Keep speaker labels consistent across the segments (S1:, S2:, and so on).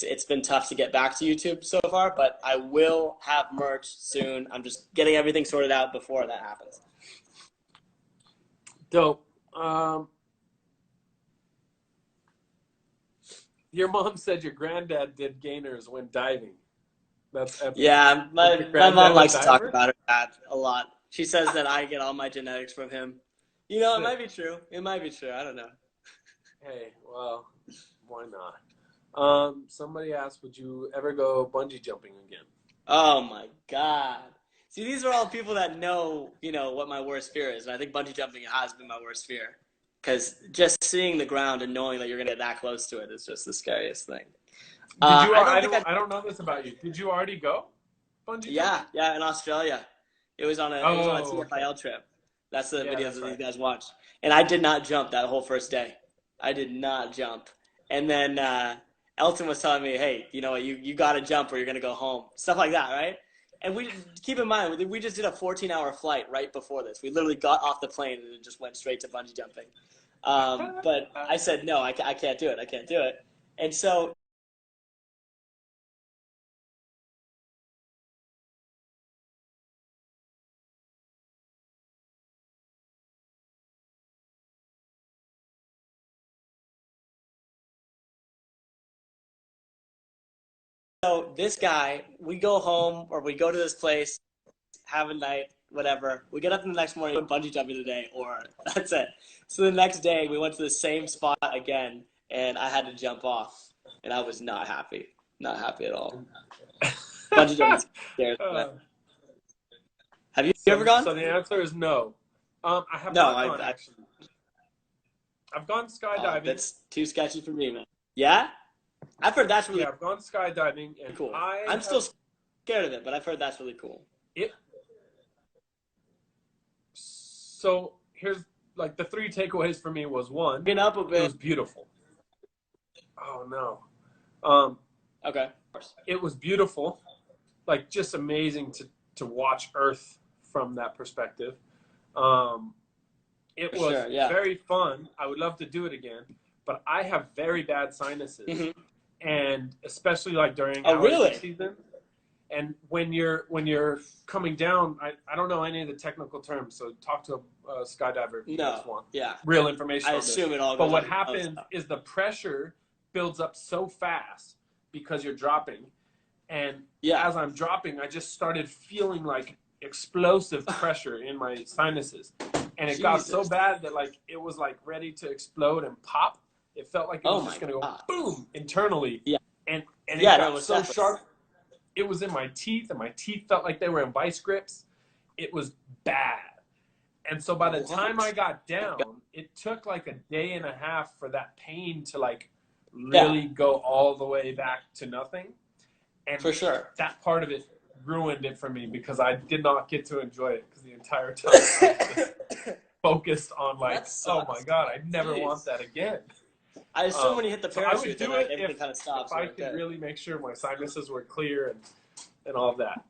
S1: it's been tough to get back to YouTube so far, but I will have merch soon. I'm just getting everything sorted out before that happens.
S2: Dope. Your mom said your granddad did gainers when diving. That's epic.
S1: Yeah, my
S2: Granddad
S1: mom
S2: a
S1: likes to talk
S2: diver?
S1: about her dad a lot. She says that I get all my genetics from him. You know, it
S2: Sick.
S1: might be true. It might be true. I don't know.
S2: Hey, well, why not? Somebody asked, would you ever go bungee jumping again?
S1: Oh my God. See, these are all people that know, you know, what my worst fear is. And I think bungee jumping has been my worst fear. Because just seeing the ground and knowing that you're going to get that close to it is just the scariest thing.
S2: Did you?
S1: I don't think
S2: I don't know this about you. Did you already go bungee
S1: yeah,
S2: jumping?
S1: yeah, in Australia. It was on a
S2: Oh, okay.
S1: TFIL trip. That's the
S2: Yeah,
S1: videos
S2: that's
S1: that these
S2: right.
S1: guys watched. And I did not jump that whole first day. I did not jump. And then Elton was telling me, hey, you know what, you got to jump or you're going to go home. Stuff like that, right? And we keep in mind, we just did a 14-hour flight right before this. We literally got off the plane and just went straight to bungee jumping. But I said, no, I can't do it. I can't do it. And so this guy, we go home or we go to this place, have a night, whatever. We get up in the next morning, bungee jumping today, or that's it. So the next day, we went to the same spot again, and I had to jump off, and I was not happy. Not happy at all. Bungee jumping scares me. Have you ever gone?
S2: So the answer is no. I have
S1: No,
S2: not gone actually. I've gone skydiving.
S1: That's too sketchy for me, man. Yeah? I've heard that's really
S2: Yeah, I've gone skydiving, and
S1: cool. I'm still scared of it, but I've heard that's really cool.
S2: So here's like the three takeaways for me was one,
S1: Been up a bit.
S2: it was beautiful. Oh no.
S1: Okay. Of course.
S2: It was beautiful, like just amazing to watch Earth from that perspective. It was very fun. I would love to do it again, but I have very bad sinuses, and especially like during allergy season. And when you're coming down, I don't know any of the technical terms, so talk to a skydiver if you guys want real information on this. I assume it all goes. But what happens is the pressure builds up so fast because you're dropping, and as I'm dropping, I just started feeling like explosive pressure in my sinuses, and it got so bad that like it was like ready to explode and pop. It felt like it was just gonna go boom internally, and it got so sharp. It was in my teeth, and my teeth felt like they were in vice grips. It was bad. And so by the time I got down, it took like a day and a half for that pain to like really go all the way back to nothing. And
S1: for sure,
S2: that part of it ruined it for me because I did not get to enjoy it because the entire time I was just focused on like, oh my God, I never want that again.
S1: I assume when you hit the parachute,
S2: I would do it
S1: everything kind of stops.
S2: If I could really make sure my sinuses were clear and all of that.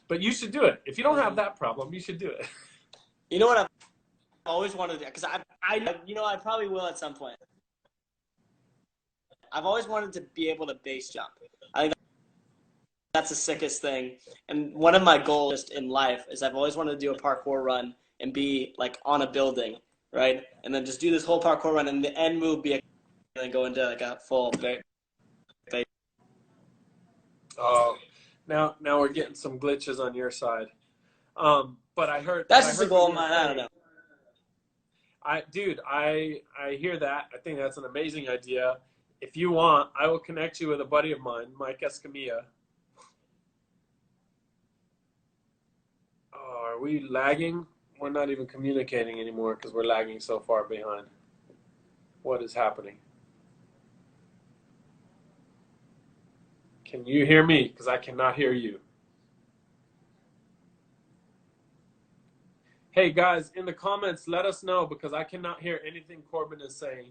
S2: But you should do it. If you don't have that problem, you should do it.
S1: You know what I've always wanted to do? Because I probably will at some point. I've always wanted to be able to base jump. I think that's the sickest thing. And one of my goals just in life is I've always wanted to do a parkour run and be like on a building, right? And then just do this whole parkour run, and the end move be and then go into like a full base.
S2: Oh, now we're getting some glitches on your side. But I heard
S1: that's just a goal of mine. I don't know.
S2: I hear that. I think that's an amazing idea. If you want, I will connect you with a buddy of mine, Mike Escamilla. Oh, are we lagging? We're not even communicating anymore because we're lagging so far behind. What is happening? Can you hear me? Because I cannot hear you. Hey guys, in the comments, let us know because I cannot hear anything Corbin is saying.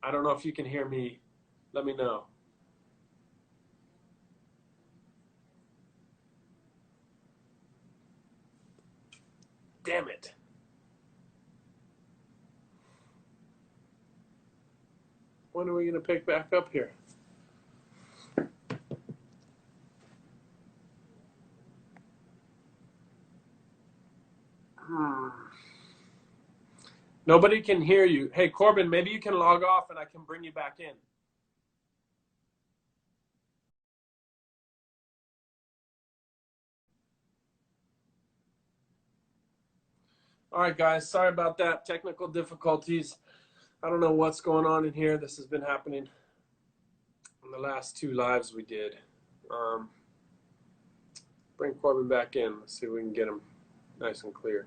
S2: I don't know if you can hear me. Let me know. Damn it. When are we going to pick back up here? Nobody can hear you. Hey, Corbin, maybe you can log off and I can bring you back in. All right, guys. Sorry about that. Technical difficulties. I don't know what's going on in here. This has been happening in the last 2 lives we did. Bring Corbin back in. Let's see if we can get him nice and clear.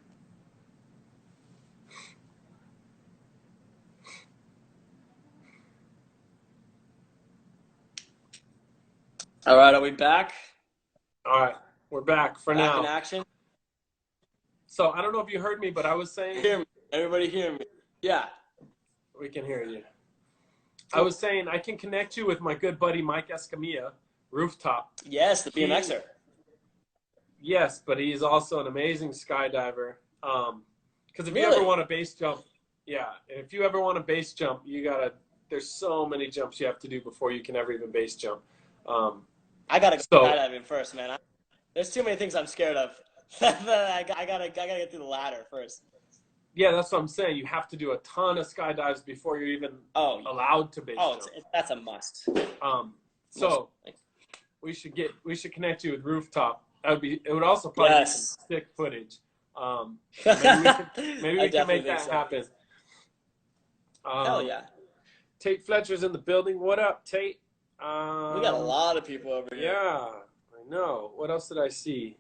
S1: All right, are we back?
S2: All right, we're back for now.
S1: Back in action.
S2: So I don't know if you heard me, but I was saying.
S1: Hear me. Everybody hear me? Yeah.
S2: We can hear you. I was saying I can connect you with my good buddy Mike Escamilla, Rooftop.
S1: Yes, the BMXer.
S2: Yes, but he's also an amazing skydiver. Because if you ever want to base jump, if you ever want to base jump, there's so many jumps you have to do before you can ever even base jump.
S1: I gotta go skydiving first, man. There's too many things I'm scared of. I gotta get through the ladder first.
S2: Yeah, that's what I'm saying. You have to do a ton of skydives before you're even allowed to base jump.
S1: That's a must.
S2: So we should connect you with Rooftop. It would also probably be some sick footage. Maybe we can make that happen.
S1: Hell yeah.
S2: Tate Fletcher's in the building. What up, Tate?
S1: We got a lot of people over here.
S2: Yeah, I know. What else did I see?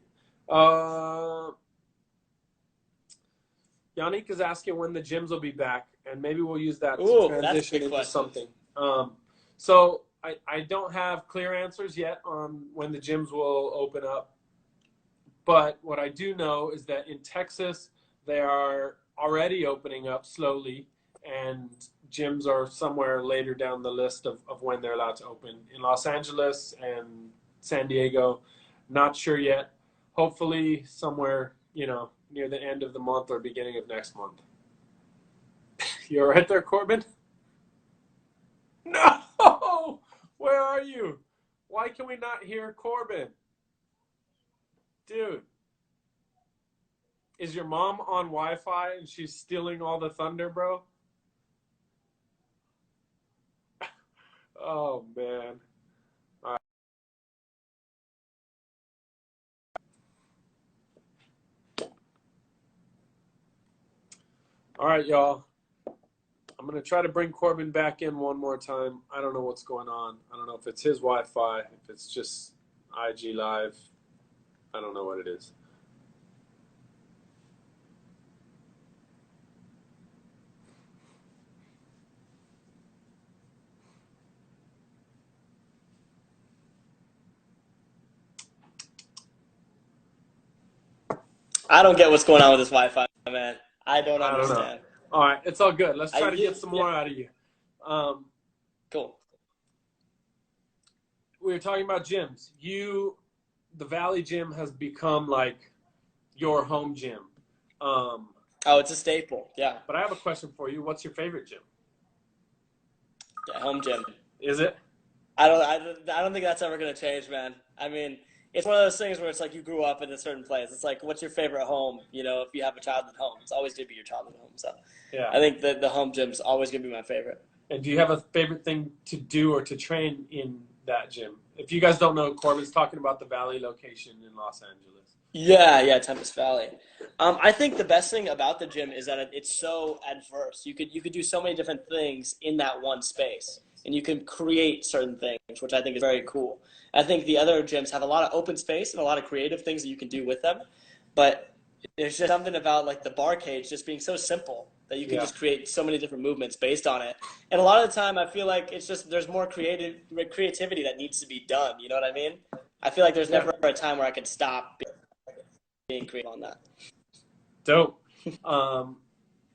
S2: Yannick is asking when the gyms will be back, and maybe we'll use that to transition into something. So I don't have clear answers yet on when the gyms will open up. But what I do know is that in Texas, they are already opening up slowly, and gyms are somewhere later down the list of when they're allowed to open. In Los Angeles and San Diego, not sure yet. Hopefully somewhere, near the end of the month or beginning of next month. You're right there, Corbin? No! Where are you? Why can we not hear Corbin? Dude. Is your mom on Wi-Fi and she's stealing all the thunder, bro? Oh, man. All right, y'all. I'm going to try to bring Corbin back in one more time. I don't know what's going on. I don't know if it's his Wi-Fi, if it's just IG Live. I don't know what it is.
S1: I don't get what's going on with this Wi-Fi, man. I don't understand.
S2: All right, it's all good. Let's try to get some more out of you.
S1: Cool.
S2: We were talking about gyms. The Valley Gym has become like your home gym.
S1: It's a staple, yeah.
S2: But I have a question for you. What's your favorite gym?
S1: Yeah, home gym.
S2: Is it?
S1: I don't think that's ever gonna change, man. I mean, it's one of those things where it's like you grew up in a certain place. It's like, what's your favorite home? If you have a childhood home, it's always going to be your childhood home. So yeah, I think the home gym's always going to be my favorite.
S2: And do you have a favorite thing to do or to train in that gym? If you guys don't know, Corbin's talking about the Valley location in Los Angeles.
S1: Yeah, Tempest Valley. I think the best thing about the gym is that it's so adverse. You could do so many different things in that one space, and you can create certain things, which I think is very cool. I think the other gyms have a lot of open space and a lot of creative things that you can do with them, but there's just something about like the bar cage just being so simple that you can just create so many different movements based on it. And a lot of the time I feel like it's just there's more creativity that needs to be done. You know what I mean? I feel like there's never a time where I could stop being creative on that.
S2: Dope.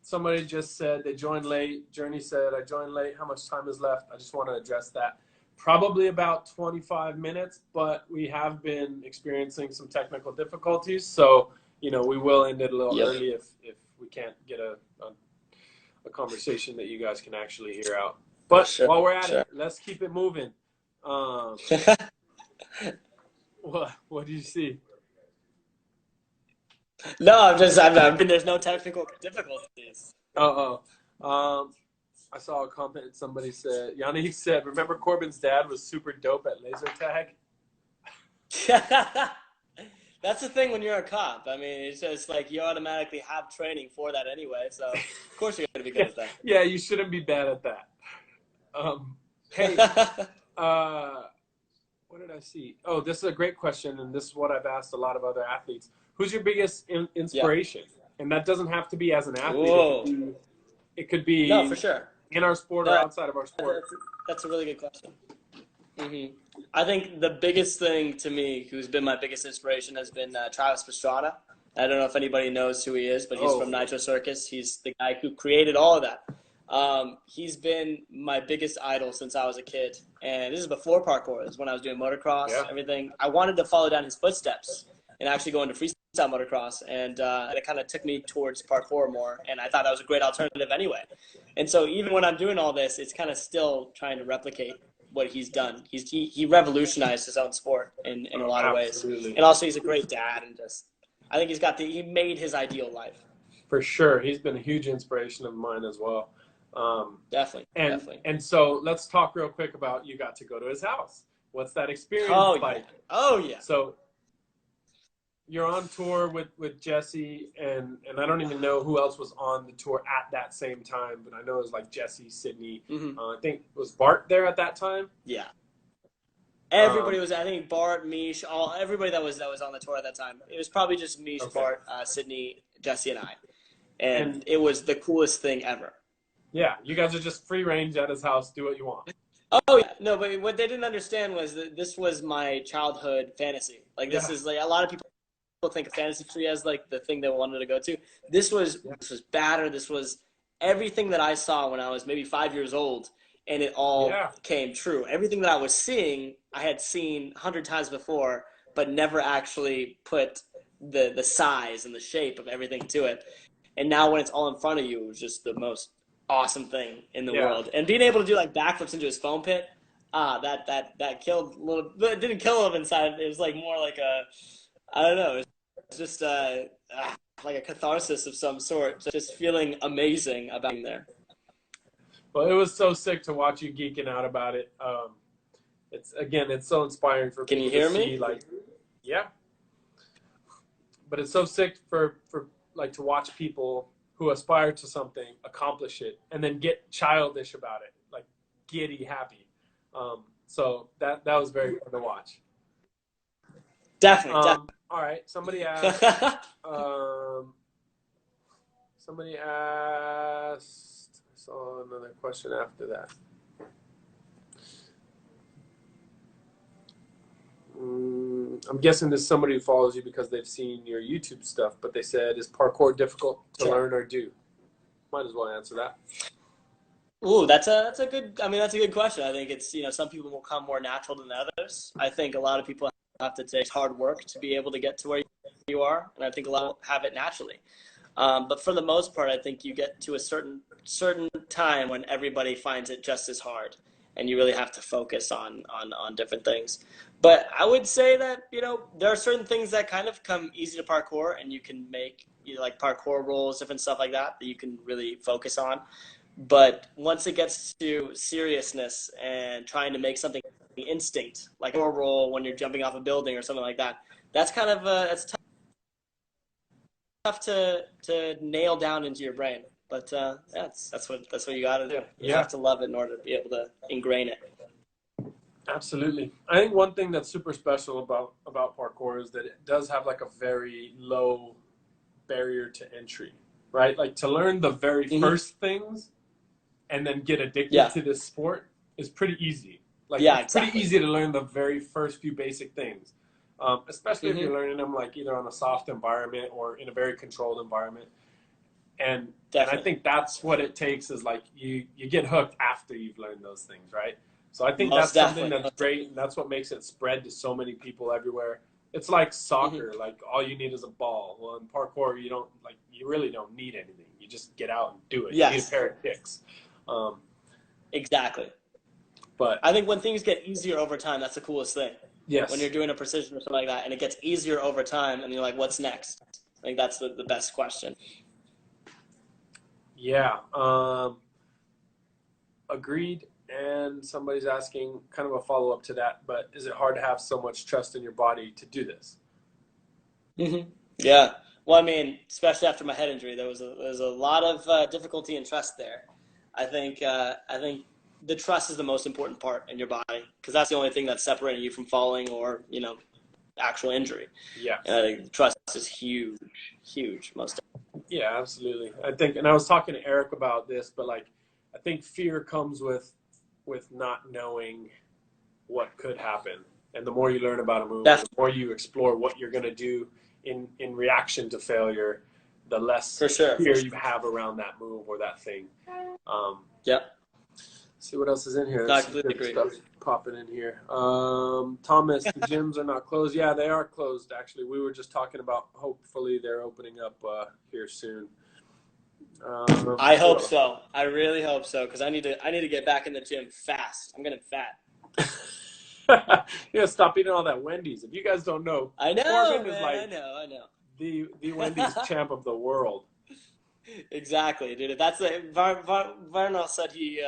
S2: Somebody just said they joined late. Journey said, I joined late. How much time is left? I just want to address that. Probably about 25 minutes, but we have been experiencing some technical difficulties. So, we will end it a little early if we can't get a conversation that you guys can actually hear out. But while we're at it, let's keep it moving. What do you see?
S1: No, I mean, there's no technical difficulties.
S2: I saw a comment. Somebody said, Yannick said, remember Corbin's dad was super dope at laser tag?
S1: That's the thing when you're a cop. I mean, it's just like you automatically have training for that anyway. So, of course, you're going to be good at that.
S2: Yeah, you shouldn't be bad at that. Hey, what did I see? Oh, this is a great question, and this is what I've asked a lot of other athletes. Who's your biggest inspiration? Yeah. And that doesn't have to be as an athlete. It could be
S1: no, for sure,
S2: in our sport or outside of our sport.
S1: That's a really good question. Mm-hmm. I think the biggest thing to me, who's been my biggest inspiration, has been Travis Pastrana. I don't know if anybody knows who he is, but he's from Nitro Circus. He's the guy who created all of that. He's been my biggest idol since I was a kid. And this is before parkour. This is when I was doing motocross, everything. I wanted to follow down his footsteps and actually go into freestyle motocross. And it kind of took me towards parkour more. And I thought that was a great alternative anyway. And so even when I'm doing all this, it's kind of still trying to replicate what he's done. He revolutionized his own sport in a lot of ways. And also he's a great dad, and just I think he made his ideal life.
S2: For sure. He's been a huge inspiration of mine as well.
S1: Definitely.
S2: And so let's talk real quick about you got to go to his house. What's that experience like?
S1: Oh yeah.
S2: So you're on tour with Jesse, and I don't even know who else was on the tour at that same time, but I know it was like Jesse, Sydney. Mm-hmm. I think was Bart there at that time?
S1: Yeah. Everybody was. I think Bart, Mish, everybody that was on the tour at that time. It was probably just Mish, Bart, Sydney, Jesse, and I, and it was the coolest thing ever.
S2: Yeah, you guys are just free range at his house, do what you want.
S1: Oh yeah, no, but what they didn't understand was that this was my childhood fantasy. Like this is like a lot of people think of Fantasy Tree as like the thing they wanted to go to. This was batter. This was everything that I saw when I was maybe 5 years old, and it all came true. Everything that I was seeing, I had seen 100 times before, but never actually put the size and the shape of everything to it. And now when it's all in front of you, it was just the most awesome thing in the world. And being able to do like backflips into his foam pit, that killed a little. But it didn't kill him inside. It was like more like I don't know. It's just like a catharsis of some sort. Just feeling amazing about being there.
S2: Well, it was so sick to watch you geeking out about it. It's so inspiring for people.
S1: Can you hear
S2: to
S1: me?
S2: See, like, yeah. But it's so sick for like to watch people who aspire to something accomplish it and then get childish about it, like giddy happy. So that was very fun to watch.
S1: Definitely.
S2: All right. Somebody asked. I saw another question after that. I'm guessing there's somebody who follows you because they've seen your YouTube stuff, but they said, is parkour difficult to learn or do? Might as well answer that.
S1: Ooh, that's a good question. I think it's, some people will come more natural than others. I think a lot of people have to take hard work to be able to get to where you are, and I think a lot have it naturally. But for the most part, I think you get to a certain time when everybody finds it just as hard, and you really have to focus on different things. But I would say that, there are certain things that kind of come easy to parkour, and you can make, like parkour rolls, different stuff like that you can really focus on. But once it gets to seriousness and trying to make something instinct, like a roll when you're jumping off a building or something like that, that's kind of that's tough to nail down into your brain. But that's what you got to do. You have to love it in order to be able to ingrain it.
S2: Absolutely. I think one thing that's super special about parkour is that it does have like a very low barrier to entry, right? Like to learn the very first things and then get addicted to this sport is pretty easy. Like it's pretty easy to learn the very first few basic things, especially if you're learning them like either on a soft environment or in a very controlled environment. And I think that's what it takes is like you get hooked after you've learned those things, right? So I think that's something that's great, and that's what makes it spread to so many people everywhere. It's like soccer, like all you need is a ball. Well, in parkour, you really don't need anything. You just get out and do it. You need a pair of kicks.
S1: Exactly.
S2: But
S1: I think when things get easier over time, that's the coolest thing.
S2: Yes.
S1: When you're doing a precision or something like that, and it gets easier over time, and you're like, what's next? I think that's the best question.
S2: Yeah, agreed. And somebody's asking kind of a follow-up to that, but is it hard to have so much trust in your body to do this?
S1: Yeah. Well, I mean, especially after my head injury, there was a lot of difficulty in trust there. I think the trust is the most important part in your body because that's the only thing that's separating you from falling or actual injury.
S2: Yeah.
S1: And I think trust is huge, huge.
S2: Yeah, absolutely. I think, and I was talking to Eric about this, but like, I think fear comes with not knowing what could happen. And the more you learn about a move, the more you explore what you're going to do in reaction to failure, the less fear you have around that move or that thing.
S1: Yep.
S2: See what else is in here.
S1: I completely agree.
S2: Stuff popping in here. Thomas, the gyms are not closed. Yeah, they are closed, actually. We were just talking about hopefully they're opening up here soon.
S1: I hope so. I really hope so because I need to get back in the gym fast. I'm getting fat.
S2: You gotta stop eating all that Wendys. If you guys don't know,
S1: I know,
S2: Corbin
S1: man,
S2: is like
S1: I know.
S2: The Wendys champ of the world.
S1: Exactly, dude. If that's Reinhardt said he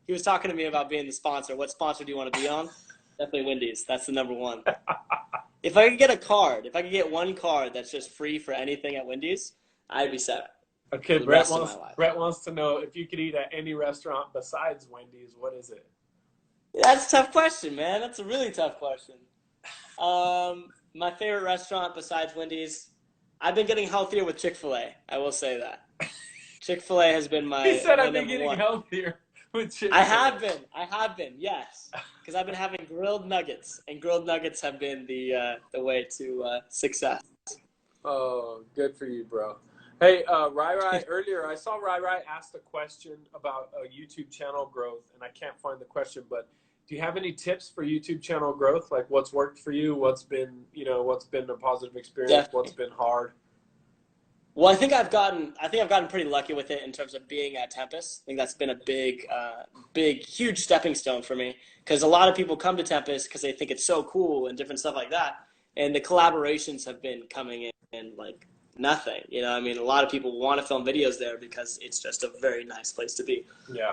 S1: was talking to me about being the sponsor. What sponsor do you want to be on? Definitely Wendys. That's the number one. If I could get a card, if I could get one card that's just free for anything at Wendys, I'd be set.
S2: Okay, Brett wants to know if you could eat at any restaurant besides Wendys, what is it?
S1: That's a tough question, man. That's a really tough question. My favorite restaurant besides Wendys, I've been getting healthier with Chick-fil-A. I will say that. Chick-fil-A has been my
S2: He said I've
S1: been
S2: getting healthier with Chick-fil-A.
S1: I have been, yes. Because I've been having grilled nuggets, and grilled nuggets have been the way to success.
S2: Oh, good for you, bro. Hey, Rai, earlier I saw Rai asked a question about YouTube channel growth, and I can't find the question, but do you have any tips for YouTube channel growth? Like what's worked for you? What's been a positive experience?
S1: Definitely.
S2: What's been hard?
S1: Well, I think I've gotten pretty lucky with it in terms of being at Tempest. I think that's been a big, huge stepping stone for me because a lot of people come to Tempest because they think it's so cool and different stuff like that. And the collaborations have been coming in like nothing. I mean, a lot of people want to film videos there because it's just a very nice place to be.
S2: Yeah.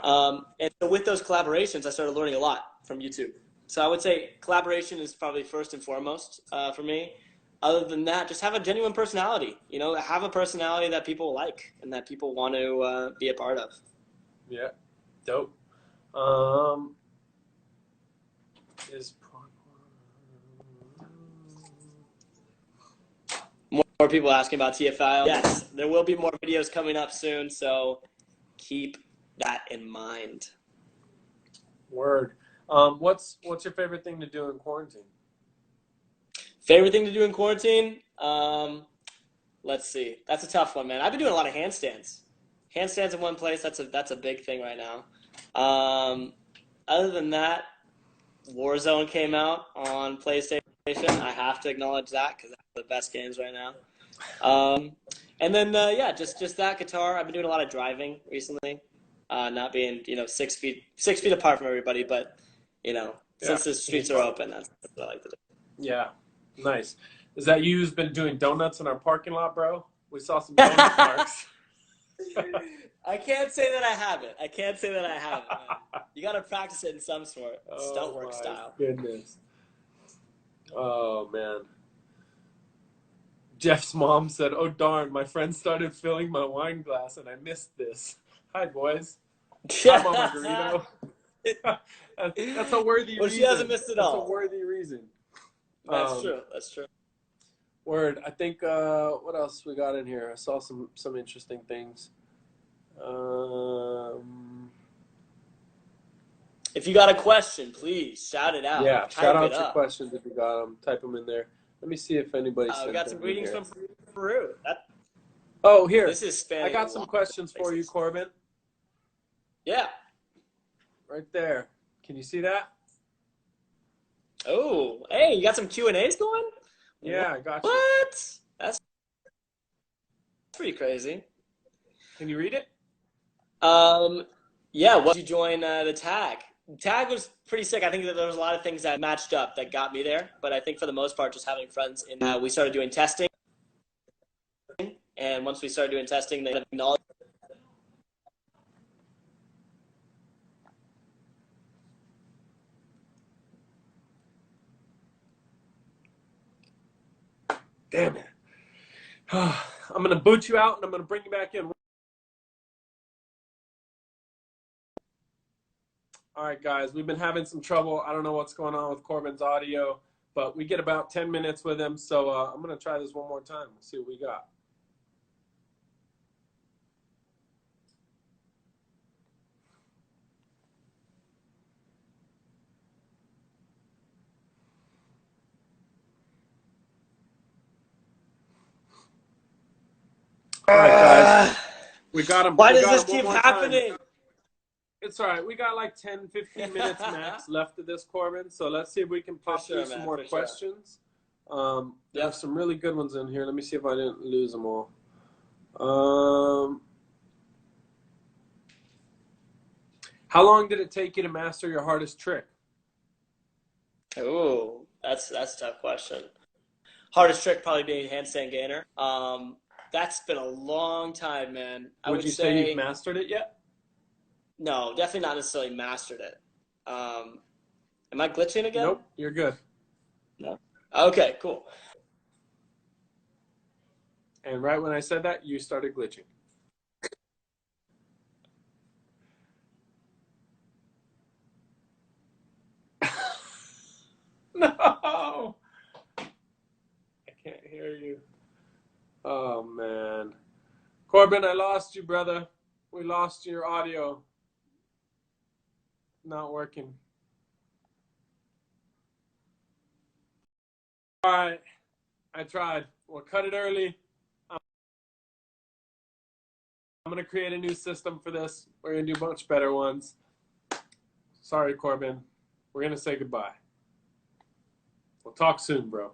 S1: And so with those collaborations, I started learning a lot from YouTube. So I would say collaboration is probably first and foremost for me. Other than that, just have a genuine personality. Have a personality that people like and that people want to be a part of.
S2: Yeah, dope.
S1: More people asking about TFI. Yes, there will be more videos coming up soon, so keep that in mind.
S2: Word. What's your favorite thing to do in quarantine?
S1: Favorite thing to do in quarantine? Let's see. That's a tough one, man. I've been doing a lot of handstands. Handstands in one place, that's a big thing right now. Other than that, Warzone came out on PlayStation. I have to acknowledge that because that's the best games right now. And then, just that guitar. I've been doing a lot of driving recently. Not being, 6 feet apart from everybody, but, since the streets are open, that's what I like to do.
S2: Yeah. Nice. Is that you who's been doing donuts in our parking lot, bro? We saw some donut marks.
S1: I can't say that I haven't. Man. You got to practice it in some sort. Stunt work style.
S2: Goodness. Oh, man. Jeff's mom said, "Oh, darn, my friend started filling my wine glass and I missed this." Hi, boys. Hi, Mama Garrido. That's a worthy reason.
S1: Well, she hasn't missed it all.
S2: That's a worthy reason.
S1: That's true.
S2: Word. I think, what else we got in here? I saw some interesting things.
S1: If you got a question, please shout it out.
S2: Yeah, shout out your questions if you got them. Type them in there. Let me see if anybody sent
S1: we got some greetings from Peru.
S2: Oh, here.
S1: This is spanning.
S2: I got some questions for you, Corbin.
S1: Yeah.
S2: Right there. Can you see that?
S1: Oh, hey, you got some Q&As going?
S2: Yeah, I got you.
S1: What? That's pretty crazy.
S2: Can you read it?
S1: Yeah, what did you join the tag? The tag was pretty sick. I think that there was a lot of things that matched up that got me there. But I think for the most part, just having friends we started doing testing. And once we started doing testing, they acknowledged.
S2: Damn it. I'm going to boot you out, and I'm going to bring you back in. All right, guys, we've been having some trouble. I don't know what's going on with Corbin's audio, but we get about 10 minutes with him. So I'm going to try this one more time. Let's see what we got. All right, guys. We got him.
S1: Why does this keep happening?
S2: Time. It's all right. We got like 10, 15 minutes max left of this, Corbin. So let's see if we can pop through some more questions. There are some really good ones in here. Let me see if I didn't lose them all. How long did it take you to master your hardest trick?
S1: Oh, that's a tough question. Hardest trick probably being handstand gainer. That's been a long time, man.
S2: Would you say you've mastered it yet?
S1: No, definitely not necessarily mastered it. Am I glitching again?
S2: Nope, you're good.
S1: No. Okay, cool.
S2: And right when I said that, you started glitching. No! I can't hear you. Oh, man. Corbin, I lost you, brother. We lost your audio. Not working. All right. I tried. We'll cut it early. I'm going to create a new system for this. We're going to do much better ones. Sorry, Corbin. We're going to say goodbye. We'll talk soon, bro.